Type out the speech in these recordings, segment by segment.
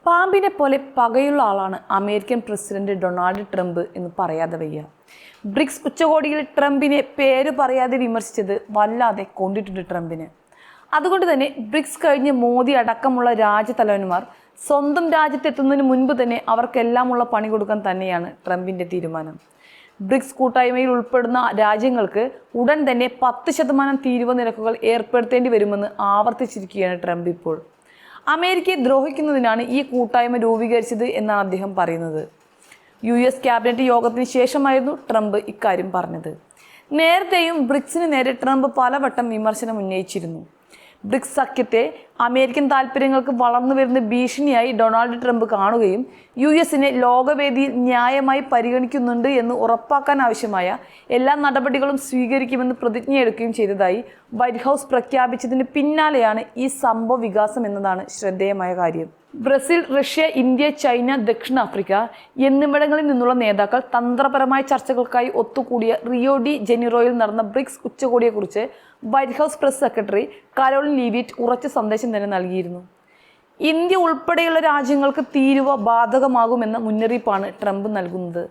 പാമ്പിനെ പോലെ പകയുള്ള ആളാണ് അമേരിക്കൻ പ്രസിഡന്റ് ഡൊണാൾഡ് ട്രംപ് എന്ന് പറയാതെ വയ്യ. ബ്രിക്സ് ഉച്ചകോടിയിൽ ട്രംപിനെ പേര് പറയാതെ വിമർശിച്ചത് വല്ലാതെ കൊണ്ടിട്ടുണ്ട് ട്രംപിന്. അതുകൊണ്ട് തന്നെ ബ്രിക്സ് കഴിഞ്ഞ് മോദി അടക്കമുള്ള രാജ്യതലവന്മാർ സ്വന്തം രാജ്യത്തെത്തുന്നതിന് മുൻപ് തന്നെ അവർക്കെല്ലാമുള്ള പണി കൊടുക്കാൻ തന്നെയാണ് ട്രംപിൻ്റെ തീരുമാനം. ബ്രിക്സ് കൂട്ടായ്മയിൽ ഉൾപ്പെടുന്ന രാജ്യങ്ങൾക്ക് ഉടൻ തന്നെ 10% തീരുവ നിരക്കുകൾ ഏർപ്പെടുത്തേണ്ടി വരുമെന്ന് ആവർത്തിച്ചിരിക്കുകയാണ് ട്രംപ് ഇപ്പോൾ. അമേരിക്കയെ ദ്രോഹിക്കുന്നതിനാണ് ഈ കൂട്ടായ്മ രൂപീകരിച്ചത് എന്നാണ് അദ്ദേഹം പറയുന്നത്. US ക്യാബിനറ്റ് യോഗത്തിന് ശേഷമായിരുന്നു ട്രംപ് ഇക്കാര്യം പറഞ്ഞത്. നേരത്തെയും ബ്രിക്സിന് നേരെ ട്രംപ് പലവട്ടം വിമർശനം ഉന്നയിച്ചിരുന്നു. ബ്രിക്സ് സഖ്യത്തെ അമേരിക്കൻ താൽപ്പര്യങ്ങൾക്ക് വളർന്നു വരുന്ന ഭീഷണിയായി ഡൊണാൾഡ് ട്രംപ് കാണുകയും US-നെ ലോകവേദിയിൽ ന്യായമായി പരിഗണിക്കുന്നുണ്ട് എന്ന് ഉറപ്പാക്കാൻ ആവശ്യമായ എല്ലാ നടപടികളും സ്വീകരിക്കുമെന്ന് പ്രതിജ്ഞയെടുക്കുകയും ചെയ്തതായി വൈറ്റ് ഹൗസ് പ്രഖ്യാപിച്ചതിന് പിന്നാലെയാണ് ഈ സംഭവ വികാസം എന്നതാണ് ശ്രദ്ധേയമായ കാര്യം. ബ്രസീൽ, റഷ്യ, ഇന്ത്യ, ചൈന, ദക്ഷിണാഫ്രിക്ക എന്നിവിടങ്ങളിൽ നിന്നുള്ള നേതാക്കൾ തന്ത്രപരമായ ചർച്ചകൾക്കായി ഒത്തുകൂടിയ റിയോ ഡി ജനീറോയിൽ നടന്ന ബ്രിക്സ് ഉച്ചകോടിയെക്കുറിച്ച് White House press secretary Karoline Leavitt ഉറച്ച സന്ദേശം തന്നെ നൽകിയിരുന്നു. ഇന്ത്യ ഉൾപ്പെടെയുള്ള രാജ്യങ്ങൾക്ക് തീരുവ ബാധകമാകുമെന്ന മുന്നറിയിപ്പാണ് ട്രംപ് നൽകുന്നത്.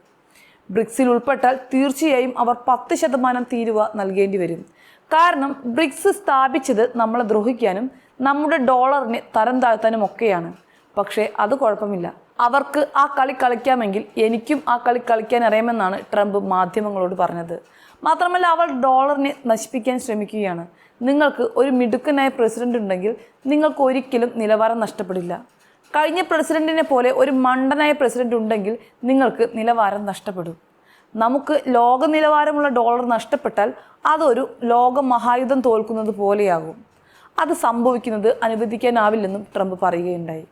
ബ്രിക്സിൽ ഉൾപ്പെട്ടാൽ തീർച്ചയായും അവർ 10% തീരുവ നൽകേണ്ടി വരും. കാരണം ബ്രിക്സ് സ്ഥാപിച്ചത് നമ്മളെ ദ്രോഹിക്കാനും നമ്മുടെ ഡോളറിനെ തരം താഴ്ത്താനും ഒക്കെയാണ്. പക്ഷേ അത് കുഴപ്പമില്ല, അവർക്ക് ആ കളി കളിക്കാമെങ്കിൽ എനിക്കും ആ കളി കളിക്കാൻ അറിയാമെന്നാണ് ട്രംപ് മാധ്യമങ്ങളോട് പറഞ്ഞത്. മാത്രമല്ല, അവർ ഡോളറിനെ നശിപ്പിക്കാൻ ശ്രമിക്കുകയാണ്. നിങ്ങൾക്ക് ഒരു മിടുക്കനായ പ്രസിഡന്റ് ഉണ്ടെങ്കിൽ നിങ്ങൾക്ക് ഒരിക്കലും നിലവാരം നഷ്ടപ്പെടില്ല. കഴിഞ്ഞ പ്രസിഡന്റിനെ പോലെ ഒരു മണ്ടനായ പ്രസിഡന്റ് ഉണ്ടെങ്കിൽ നിങ്ങൾക്ക് നിലവാരം നഷ്ടപ്പെടും. നമുക്ക് ലോക നിലവാരമുള്ള ഡോളർ നഷ്ടപ്പെട്ടാൽ അതൊരു ലോക മഹായുദ്ധം തോൽക്കുന്നത് പോലെയാകും. അത് സംഭവിക്കുന്നത് അനുവദിക്കാനാവില്ലെന്നും ട്രംപ് പറയുകയുണ്ടായി.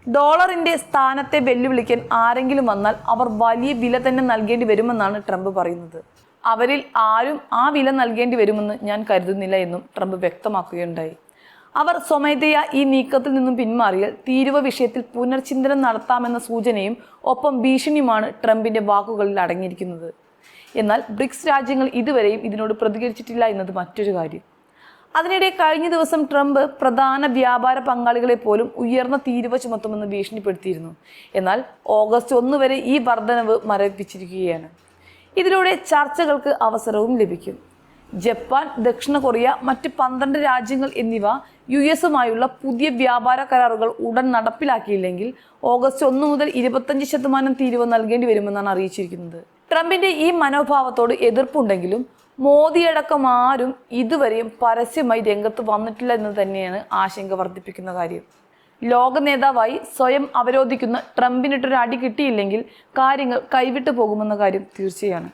ഡോളറിൻ്റെ സ്ഥാനത്തെ വെല്ലുവിളിക്കാൻ ആരെങ്കിലും വന്നാൽ അവർ വലിയ വില തന്നെ നൽകേണ്ടി വരുമെന്നാണ് ട്രംപ് പറയുന്നത്. അവരിൽ ആരും ആ വില നൽകേണ്ടി വരുമെന്ന് ഞാൻ കരുതുന്നില്ല എന്നും ട്രംപ് വ്യക്തമാക്കുകയുണ്ടായി. അവർ സ്വമേധയാ ഈ നീക്കത്തിൽ നിന്നും പിന്മാറിയാൽ തീരുവ വിഷയത്തിൽ പുനർചിന്തനം നടത്താമെന്ന സൂചനയും ഒപ്പം ഭീഷണിയുമാണ് ട്രംപിൻ്റെ വാക്കുകളിൽ അടങ്ങിയിരിക്കുന്നത്. എന്നാൽ ബ്രിക്സ് രാജ്യങ്ങൾ ഇതുവരെയും ഇതിനോട് പ്രതികരിച്ചിട്ടില്ല എന്നത് മറ്റൊരു കാര്യം. അതിനിടെ കഴിഞ്ഞ ദിവസം ട്രംപ് പ്രധാന വ്യാപാര പങ്കാളികളെ പോലും ഉയർന്ന തീരുവ ചുമത്തുമെന്ന് ഭീഷണിപ്പെടുത്തിയിരുന്നു. എന്നാൽ ഓഗസ്റ്റ് 1 വരെ ഈ വർധനവ് മരവിപ്പിച്ചിരിക്കുകയാണ്. ഇതിലൂടെ ചർച്ചകൾക്ക് അവസരവും ലഭിക്കും. ജപ്പാൻ, ദക്ഷിണ കൊറിയ, മറ്റ് 12 രാജ്യങ്ങൾ എന്നിവ US-ഉമായുള്ള പുതിയ വ്യാപാര കരാറുകൾ ഉടൻ നടപ്പിലാക്കിയില്ലെങ്കിൽ ഓഗസ്റ്റ് 1 മുതൽ 25% തീരുവ നൽകേണ്ടി വരുമെന്നാണ് അറിയിച്ചിരിക്കുന്നത്. ട്രംപിന്റെ ഈ മനോഭാവത്തോട് എതിർപ്പുണ്ടെങ്കിലും മോദിയടക്കം ആരും ഇതുവരെയും പരസ്യമായി രംഗത്ത് വന്നിട്ടില്ല എന്ന് തന്നെയാണ് ആശങ്ക വർദ്ധിപ്പിക്കുന്ന കാര്യം. ലോക നേതാവായി സ്വയം അവരോധിക്കുന്ന ട്രംപിനിട്ടൊരു അടി കിട്ടിയില്ലെങ്കിൽ കാര്യങ്ങൾ കൈവിട്ടു പോകുമെന്ന കാര്യം തീർച്ചയാണ്.